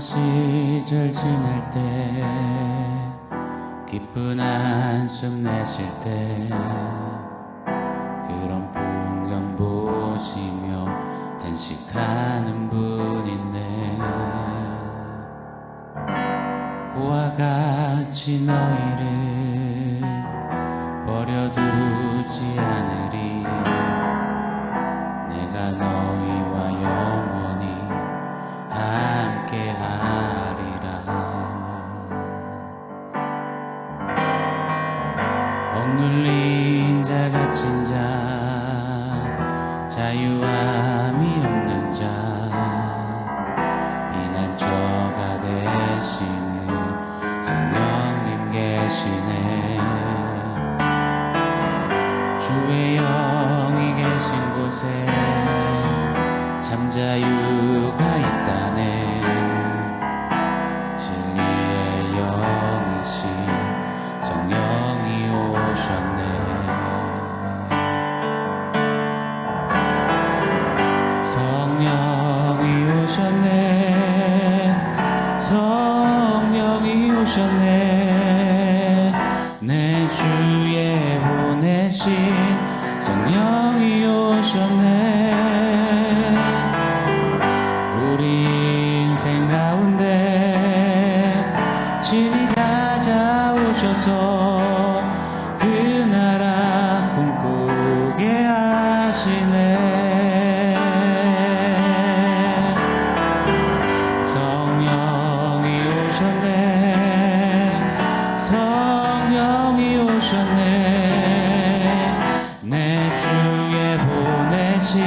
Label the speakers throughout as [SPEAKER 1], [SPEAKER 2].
[SPEAKER 1] 시절 지낼 때 기쁜 한숨 내쉴 때 그런 풍경 보시며 단식하는 분 있네. 고와 같이 너희를 버려두지 않으리. 내가 너희와 영원히 함께하리라. 억눌린 자 갇힌 자 자유함이 없는 자 피난처가 되시는 성령님 계시네. 주의 영이 계신 곳에 참 자유가 있다네. 진리의 영이신 성령이 오셨네. 성령이 오셨네. 성령이 오셨네. 내 주에 보내신 성령이 오셨네. 우리 인생 가운데 친히 찾아오셔서 그 나라 꿈꾸게 하시네. 성령이 오셨네. 성령이 오셨네. 내 주에 보내신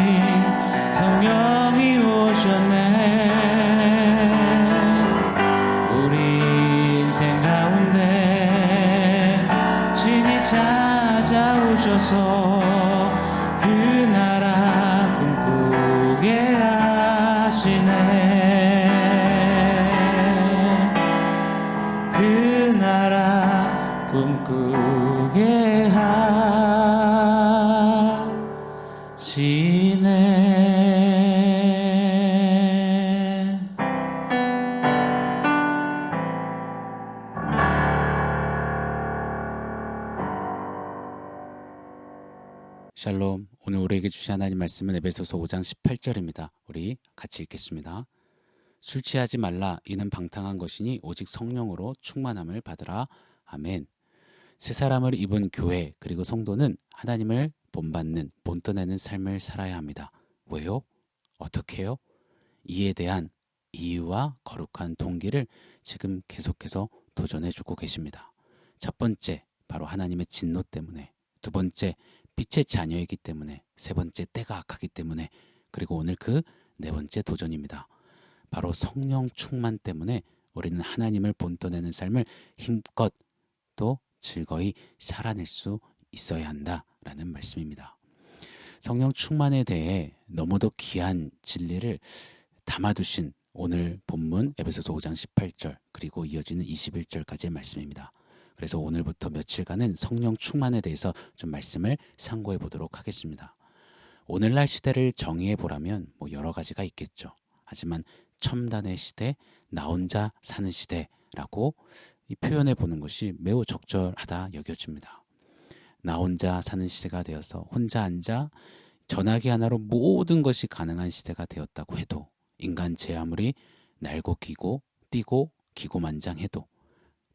[SPEAKER 1] 성령이 오셨네. 우리 인생 가운데 친히 찾아오셔서 그 나라 꿈꾸게 하시네. 그 나라 꿈꾸게 하시네. 샬롬. 오늘 우리에게 주신 하나님 말씀은 에베소서 5장 18절입니다. 우리 같이 읽겠습니다. 술 취하지 말라. 이는 방탕한 것이니 오직 성령으로 충만함을 받으라. 아멘. 새 사람을 입은 교회 그리고 성도는 하나님을 본받는 본떠내는 삶을 살아야 합니다. 왜요? 어떻게요? 이에 대한 이유와 거룩한 동기를 지금 계속해서 도전해주고 계십니다. 첫 번째, 바로 하나님의 진노 때문에. 두 번째, 빛의 자녀이기 때문에. 세 번째, 때가 악하기 때문에. 그리고 오늘 그 네 번째 도전입니다. 바로 성령 충만 때문에 우리는 하나님을 본떠내는 삶을 힘껏 또 즐거이 살아낼 수 있어야 한다라는 말씀입니다. 성령 충만에 대해 너무도 귀한 진리를 담아두신 오늘 본문 에베소서 5장 18절 그리고 이어지는 21절까지의 말씀입니다. 그래서 오늘부터 며칠간은 성령 충만에 대해서 좀 말씀을 상고해 보도록 하겠습니다. 오늘날 시대를 정의해 보라면 여러 가지가 있겠죠. 하지만 첨단의 시대, 나 혼자 사는 시대라고 표현해 보는 것이 매우 적절하다 여겨집니다. 나 혼자 사는 시대가 되어서 혼자 앉아 전화기 하나로 모든 것이 가능한 시대가 되었다고 해도, 인간 제 아무리 날고 기고 뛰고 기고만장해도,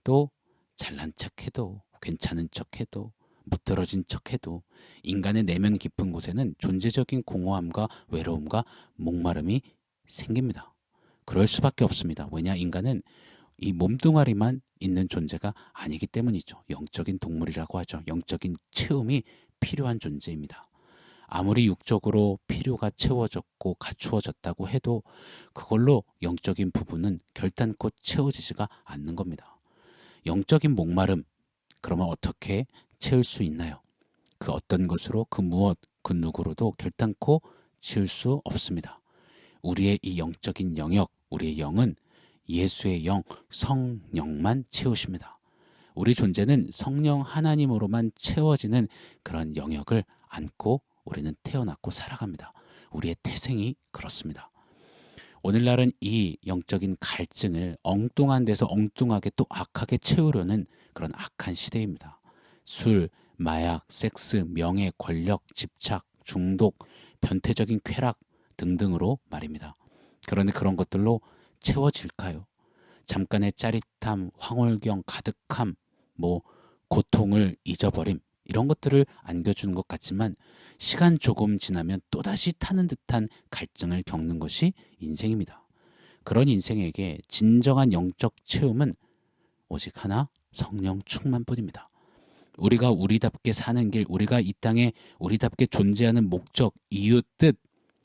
[SPEAKER 1] 또 잘난 척해도 괜찮은 척해도 못들어진 척해도 인간의 내면 깊은 곳에는 존재적인 공허함과 외로움과 목마름이 생깁니다. 그럴 수밖에 없습니다. 왜냐, 인간은 이 몸뚱아리만 있는 존재가 아니기 때문이죠. 영적인 동물이라고 하죠. 영적인 체험이 필요한 존재입니다. 아무리 육적으로 필요가 채워졌고 갖추어졌다고 해도 그걸로 영적인 부분은 결단코 채워지지가 않는 겁니다. 영적인 목마름, 그러면 어떻게 채울 수 있나요? 그 어떤 것으로, 그 무엇, 그 누구로도 결단코 채울 수 없습니다. 우리의 이 영적인 영역, 우리의 영은 예수의 영, 성령만 채우십니다. 우리 존재는 성령 하나님으로만 채워지는 그런 영역을 안고 우리는 태어났고 살아갑니다. 우리의 태생이 그렇습니다. 오늘날은 이 영적인 갈증을 엉뚱한 데서 엉뚱하게 또 악하게 채우려는 그런 악한 시대입니다. 술, 마약, 섹스, 명예, 권력, 집착, 중독, 변태적인 쾌락 등등으로 말입니다. 그런데 그런 것들로 채워질까요? 잠깐의 짜릿함, 황홀경, 가득함, 고통을 잊어버림 이런 것들을 안겨주는 것 같지만 시간 조금 지나면 또다시 타는 듯한 갈증을 겪는 것이 인생입니다. 그런 인생에게 진정한 영적 체험은 오직 하나, 성령 충만뿐입니다. 우리가 우리답게 사는 길, 우리가 이 땅에 우리답게 존재하는 목적, 이유, 뜻,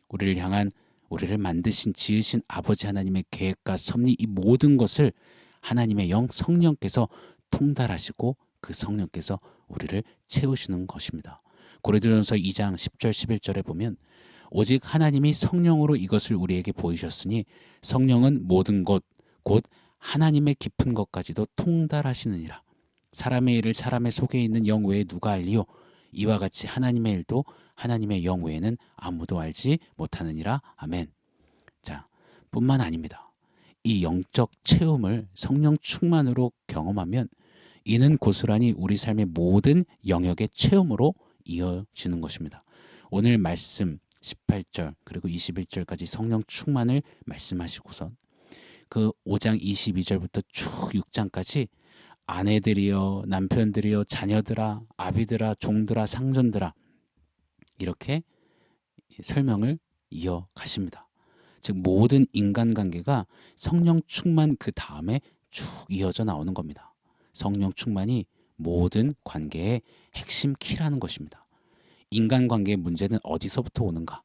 [SPEAKER 1] 우리를 향한 우리를 만드신 지으신 아버지 하나님의 계획과 섭리 이 모든 것을 하나님의 영 성령께서 통달하시고 그 성령께서 우리를 채우시는 것입니다. 고린도전서 2장 10절 11절에 보면 오직 하나님이 성령으로 이것을 우리에게 보이셨으니 성령은 모든 것 곧 하나님의 깊은 것까지도 통달하시느니라. 사람의 일을 사람의 속에 있는 영 외에 누가 알리요? 이와 같이 하나님의 일도 하나님의 영 외에는 아무도 알지 못하느니라. 아멘. 자, 뿐만 아닙니다. 이 영적 체험을 성령 충만으로 경험하면 이는 고스란히 우리 삶의 모든 영역의 체험으로 이어지는 것입니다. 오늘 말씀 18절 그리고 21절까지 성령 충만을 말씀하시고서 그 5장 22절부터 쭉 6장까지 아내들이여 남편들이여 자녀들아 아비들아 종들아 상전들아 이렇게 설명을 이어가십니다. 즉 모든 인간관계가 성령 충만 그 다음에 쭉 이어져 나오는 겁니다. 성령 충만이 모든 관계의 핵심 키라는 것입니다. 인간관계의 문제는 어디서부터 오는가?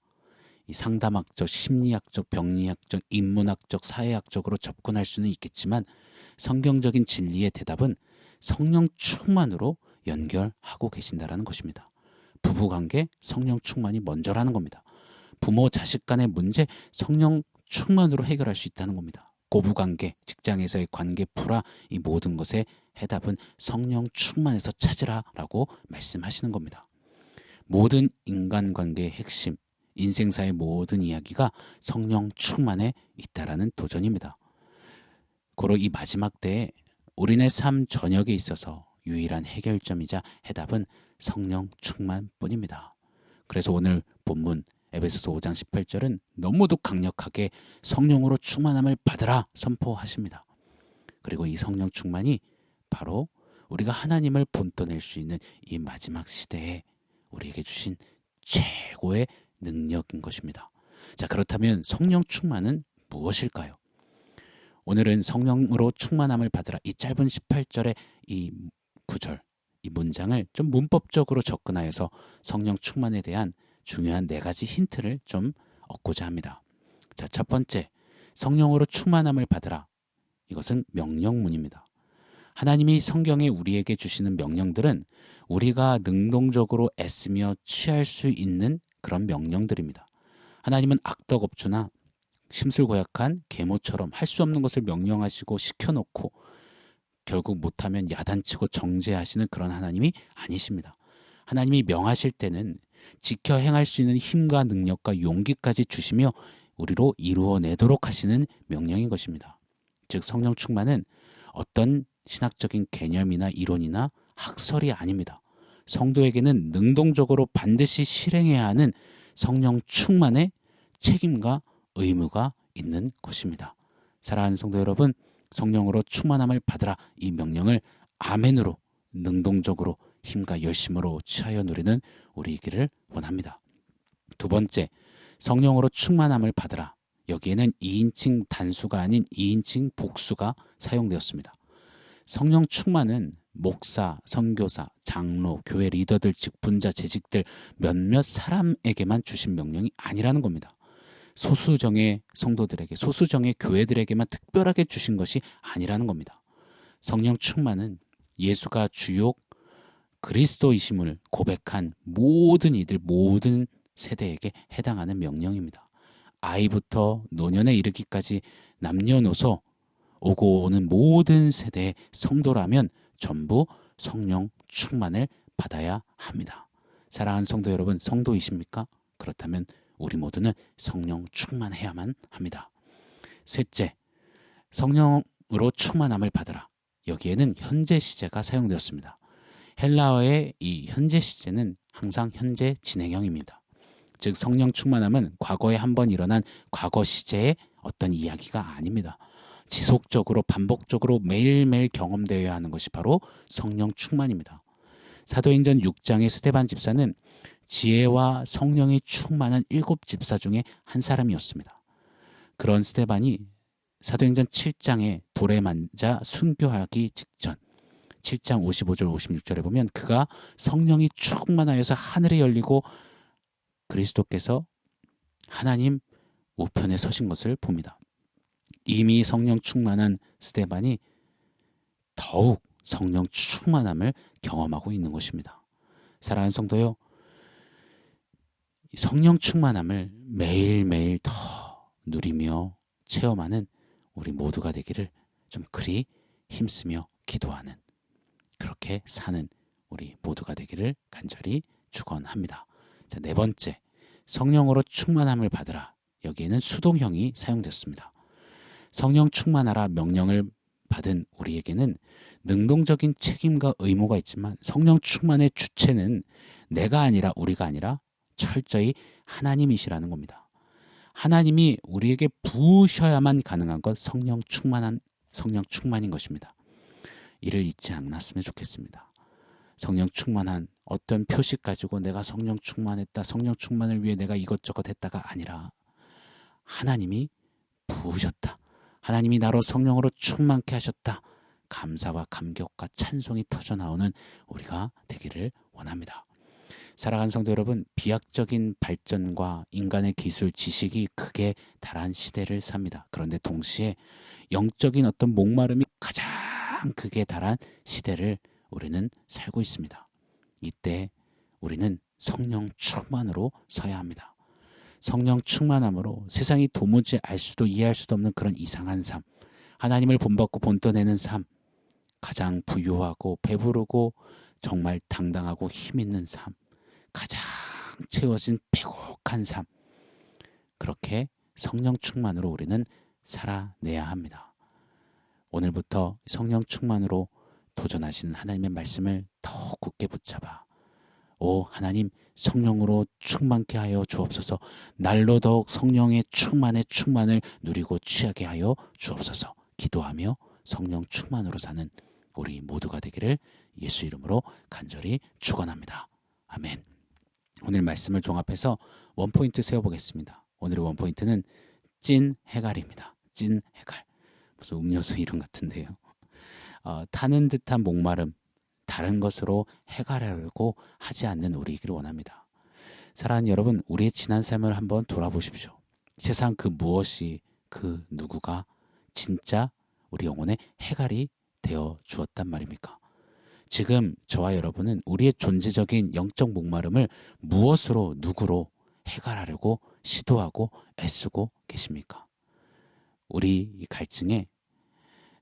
[SPEAKER 1] 이 상담학적, 심리학적, 병리학적, 인문학적, 사회학적으로 접근할 수는 있겠지만 성경적인 진리의 대답은 성령 충만으로 연결하고 계신다라는 것입니다. 부부관계 성령 충만이 먼저라는 겁니다. 부모 자식 간의 문제 성령 충만으로 해결할 수 있다는 겁니다. 고부관계, 직장에서의 관계 불화 이 모든 것의 해답은 성령 충만에서 찾으라라고 말씀하시는 겁니다. 모든 인간관계의 핵심, 인생사의 모든 이야기가 성령 충만에 있다라는 도전입니다. 고로 이 마지막 때에 우리네 삶 전역에 있어서 유일한 해결점이자 해답은 성령 충만뿐입니다. 그래서 오늘 본문 에베소서 5장 18절은 너무도 강력하게 성령으로 충만함을 받으라 선포하십니다. 그리고 이 성령 충만이 바로 우리가 하나님을 본떠낼 수 있는 이 마지막 시대에 우리에게 주신 최고의 능력인 것입니다. 자, 그렇다면 성령 충만은 무엇일까요? 오늘은 성령으로 충만함을 받으라 이 짧은 18절의 이 구절, 이 문장을 좀 문법적으로 접근하여서 성령 충만에 대한 중요한 4가지 힌트를 좀 얻고자 합니다. 자, 첫 번째, 성령으로 충만함을 받으라. 이것은 명령문입니다. 하나님이 성경에 우리에게 주시는 명령들은 우리가 능동적으로 애쓰며 취할 수 있는 그런 명령들입니다. 하나님은 악덕업주나 심술고약한 계모처럼 할 수 없는 것을 명령하시고 시켜놓고 결국 못하면 야단치고 정죄하시는 그런 하나님이 아니십니다. 하나님이 명하실 때는 지켜 행할 수 있는 힘과 능력과 용기까지 주시며 우리로 이루어내도록 하시는 명령인 것입니다. 즉 성령 충만은 어떤 신학적인 개념이나 이론이나 학설이 아닙니다. 성도에게는 능동적으로 반드시 실행해야 하는 성령 충만의 책임과 의무가 있는 것입니다. 사랑하는 성도 여러분, 성령으로 충만함을 받으라 이 명령을 아멘으로 능동적으로 힘과 열심으로 취하여 누리는 우리이기를 원합니다. 두 번째, 성령으로 충만함을 받으라. 여기에는 2인칭 단수가 아닌 2인칭 복수가 사용되었습니다. 성령 충만은 목사, 선교사, 장로, 교회 리더들, 직분자, 재직들 몇몇 사람에게만 주신 명령이 아니라는 겁니다. 소수정의 성도들에게, 소수정의 교회들에게만 특별하게 주신 것이 아니라는 겁니다. 성령 충만은 예수가 주요 그리스도이심을 고백한 모든 이들, 모든 세대에게 해당하는 명령입니다. 아이부터 노년에 이르기까지 남녀노소 오고 오는 모든 세대의 성도라면 전부 성령 충만을 받아야 합니다. 사랑하는 성도 여러분, 성도이십니까? 그렇다면 우리 모두는 성령 충만해야만 합니다. 셋째, 성령으로 충만함을 받으라. 여기에는 현재 시제가 사용되었습니다. 헬라어의 이 현재 시제는 항상 현재 진행형입니다. 즉 성령 충만함은 과거에 한번 일어난 과거 시제의 어떤 이야기가 아닙니다. 지속적으로 반복적으로 매일매일 경험되어야 하는 것이 바로 성령 충만입니다. 사도행전 6장의 스데반 집사는 지혜와 성령이 충만한 7 집사 중에 한 사람이었습니다. 그런 스데반이 사도행전 7장에 돌에 만자 순교하기 직전 7장 55절 56절에 보면 그가 성령이 충만하여서 하늘이 열리고 그리스도께서 하나님 우편에 서신 것을 봅니다. 이미 성령 충만한 스데반이 더욱 성령 충만함을 경험하고 있는 것입니다. 사랑하는 성도요, 성령 충만함을 매일매일 더 누리며 체험하는 우리 모두가 되기를 좀 그리 힘쓰며 기도하는, 그렇게 사는 우리 모두가 되기를 간절히 축원합니다. 자, 네 번째, 성령으로 충만함을 받으라. 여기에는 수동형이 사용됐습니다. 성령 충만하라 명령을 받은 우리에게는 능동적인 책임과 의무가 있지만 성령 충만의 주체는 내가 아니라 우리가 아니라 철저히 하나님이시라는 겁니다. 하나님이 우리에게 부으셔야만 가능한 것, 성령 충만인 것입니다. 이를 잊지 않았으면 좋겠습니다. 성령 충만한 어떤 표식 가지고 내가 성령 충만했다, 성령 충만을 위해 내가 이것저것 했다가 아니라 하나님이 부으셨다, 하나님이 나로 성령으로 충만케 하셨다, 감사와 감격과 찬송이 터져나오는 우리가 되기를 원합니다. 사랑하는 성도 여러분, 비약적인 발전과 인간의 기술, 지식이 극에 달한 시대를 삽니다. 그런데 동시에 영적인 어떤 목마름이 가장 극에 달한 시대를 우리는 살고 있습니다. 이때 우리는 성령 충만으로 서야 합니다. 성령 충만함으로 세상이 도무지 알 수도 이해할 수도 없는 그런 이상한 삶, 하나님을 본받고 본떠내는 삶, 가장 부유하고 배부르고 정말 당당하고 힘있는 삶, 가장 채워진 배곡한 삶, 그렇게 성령 충만으로 우리는 살아내야 합니다. 오늘부터 성령 충만으로 도전하시는 하나님의 말씀을 더 굳게 붙잡아 오 하나님, 성령으로 충만케 하여 주옵소서. 날로 더욱 성령의 충만을 누리고 취하게 하여 주옵소서. 기도하며 성령 충만으로 사는 우리 모두가 되기를 예수 이름으로 간절히 축원합니다. 아멘. 오늘 말씀을 종합해서 원포인트 세워보겠습니다. 오늘의 원포인트는 찐 해갈입니다. 찐 해갈. 무슨 음료수 이름 같은데요. 타는 듯한 목마름, 다른 것으로 해갈하려고 하지 않는 우리이기를 원합니다. 사랑하는 여러분, 우리의 지난 삶을 한번 돌아보십시오. 세상 그 무엇이, 그 누구가 진짜 우리 영혼의 해갈이 되어 주었단 말입니까? 지금 저와 여러분은 우리의 존재적인 영적 목마름을 무엇으로, 누구로 해갈하려고 시도하고 애쓰고 계십니까? 우리 이 갈증에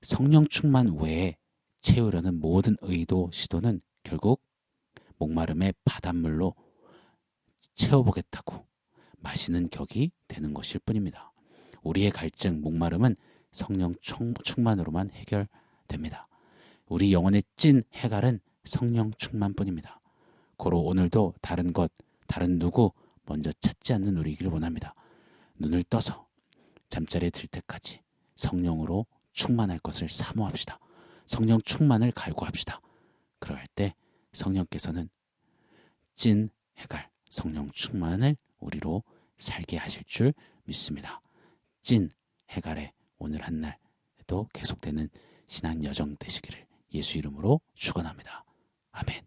[SPEAKER 1] 성령 충만 외에 채우려는 모든 의도, 시도는 결국 목마름의 바닷물로 채워보겠다고 마시는 격이 되는 것일 뿐입니다. 우리의 갈증, 목마름은 성령 충만으로만 해결됩니다. 우리 영혼의 찐 해갈은 성령 충만뿐입니다. 고로 오늘도 다른 것, 다른 누구 먼저 찾지 않는 우리이기를 원합니다. 눈을 떠서 잠자리에 들 때까지 성령으로 충만할 것을 사모합시다. 성령 충만을 갈구합시다. 그럴 때 성령께서는 찐 해갈, 성령 충만을 우리로 살게 하실 줄 믿습니다. 찐 해갈의 오늘 한 날에도 계속되는 신앙 여정 되시기를 예수 이름으로 축원합니다. 아멘.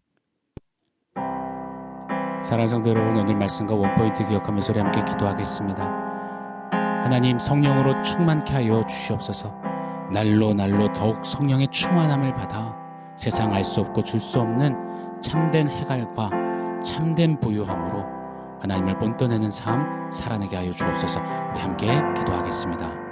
[SPEAKER 1] 사랑하는 성도 여러분, 오늘 말씀과 원포인트 기억하면서 우리 함께 기도하겠습니다. 하나님, 성령으로 충만케 하여 주시옵소서. 날로 더욱 성령의 충만함을 받아 세상 알 수 없고 줄 수 없는 참된 해갈과 참된 부유함으로 하나님을 본떠내는 삶 살아내게 하여 주옵소서. 우리 함께 기도하겠습니다.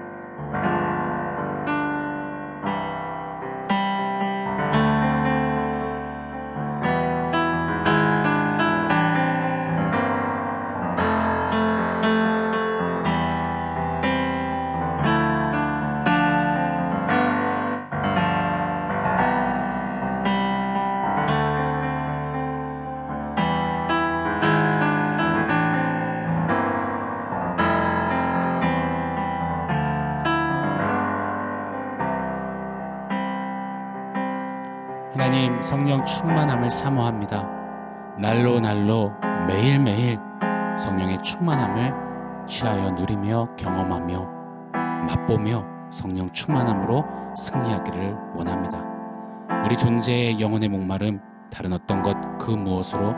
[SPEAKER 1] 하나님 성령 충만함을 사모합니다. 날로 날로 매일매일 성령의 충만함을 취하여 누리며 경험하며 맛보며 성령 충만함으로 승리하기를 원합니다. 우리 존재의 영혼의 목마름 다른 어떤 것 그 무엇으로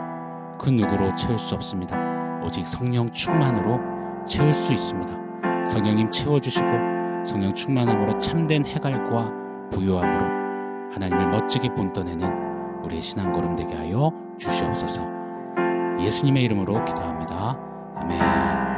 [SPEAKER 1] 그 누구로 채울 수 없습니다. 오직 성령 충만으로 채울 수 있습니다. 성령님 채워주시고 성령 충만함으로 참된 해갈과 부요함으로 하나님을 멋지게 본떠내는 우리의 신앙걸음 되게 하여 주시옵소서. 예수님의 이름으로 기도합니다. 아멘.